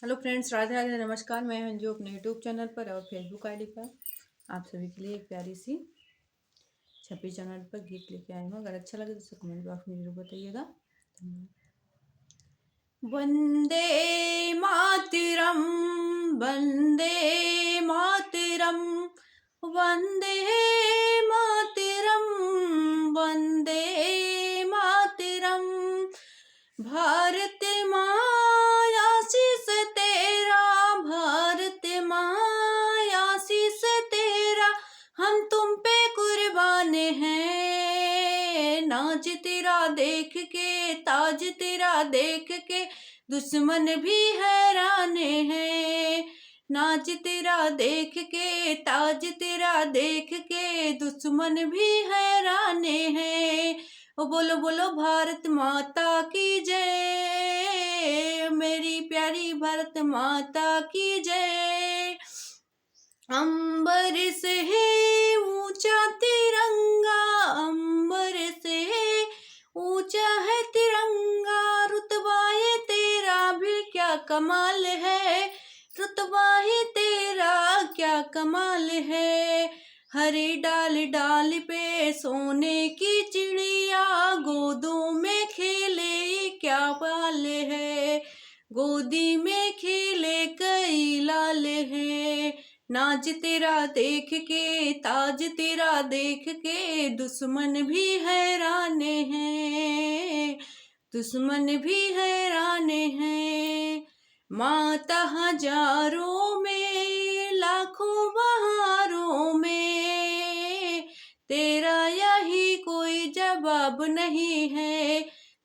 Hello friends, Radhe Radhe, नमस्कार। मैं अंजू अपने यूट्यूब चैनल पर और फेसबुक आईडी पर आप सभी के लिए एक प्यारी सी 26 जनवरी पर गीत लेके आई हूँ। अगर अच्छा लगे तो कमेंट बॉक्स में जरूर बताइएगा। वंदे मातरम, वंदे मातरम, वंदे मातरम, वंदे मातरम। भारत माँ आशीष तेरा, भारत माँ आशीष तेरा, हम तुम पे कुर्बान हैं। नाच तेरा देख के, ताज तेरा देख के, दुश्मन भी हैरान है। नाच तेरा देख के, ताज तेरा देख के, दुश्मन भी हैरान है। ओ बोलो बोलो भारत माता की जय, मेरी प्यारी भारत माता की जय। अंबर से है ऊंचा तिरंगा, अंबर से है ऊंचा है तिरंगा, रुतबा ये तेरा भी क्या कमाल है, रुतबा ही तेरा क्या कमाल है। हरी डाल डाल पे सोने की चिड़िया, गोदों में खेले क्या बाल है, गोदी में खेले कई लाल है। नाच तेरा देख के, ताज तेरा देख के, दुश्मन भी हैरान है, दुश्मन भी हैरान है। माता हजारों में, लाखों बहारों में, तेरा यही कोई जवाब नहीं है,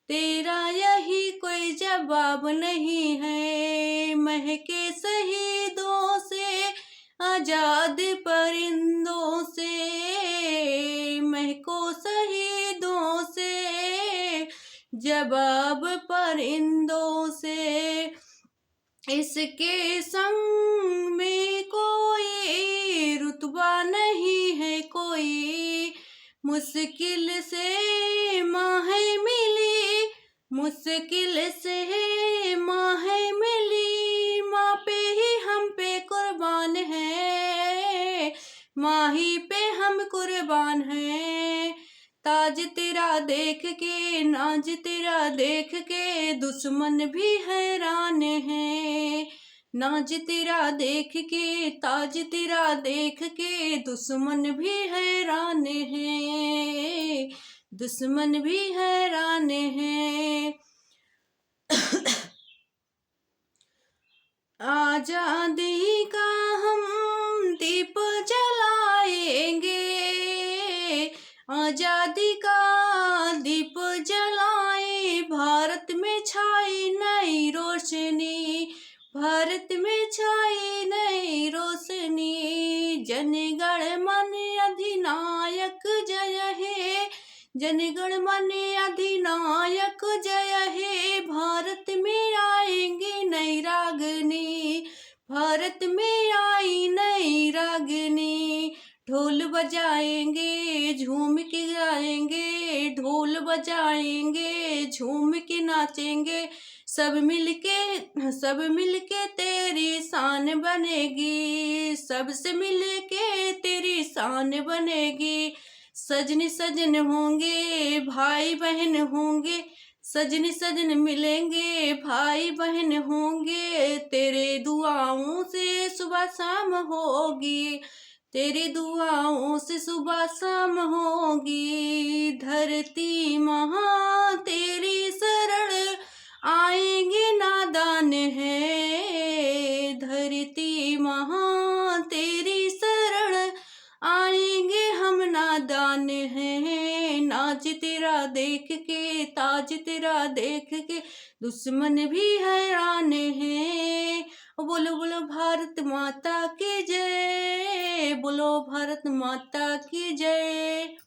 तेरा यही कोई जवाब नहीं है। महके शहीदों से, आजाद परिंदों से, महको शहीदों से, जवाब परिंदों से। इसके संग में कोई रुतबा नहीं है कोई, मुश्किल से माँ है मिली, मुश्किल से माँ है मिली, माँ पे ही हम पे कुर्बान है, माँ ही पे हम कुर्बान हैं। ताज तेरा देख के, नाज तेरा देख के, दुश्मन भी हैरान है। नाज तेरा देख के, ताज तेरा देख के, दुश्मन भी हैरान है, दुश्मन भी हैरान है। आजादी का हम दीप जलाएंगे, आजादी का दीप जलाए, भारत में छाई नई रोशनी, भारत में छाई नई रोशनी। जनगण मन अधिनायक जय हे, जनगण मन अधिनायक जय हे। भारत में आएंगे नई रागनी, भारत में आई नई रागनी। ढोल बजाएंगे, झूम के गाएंगे, ढोल बजाएंगे, झूम के नाचेंगे। सब मिलके तेरी शान बनेगी, सबसे मिलके तेरी शान बनेगी। सजन सजन होंगे, भाई बहन होंगे, सजन सजन मिलेंगे, भाई बहन होंगे। तेरे दुआओं से सुबह शाम होगी, तेरी दुआओं से सुबह शाम होगी। धरती महा तेरी शरण आएंगे नादान है, धरती महा तेरी शरण आएंगे हम नादान हैं। नाच तेरा देख के, ताज तेरा देख के, दुश्मन भी हैरान है। बोलो बोलो भारत माता की जय, बोलो भारत माता की जय।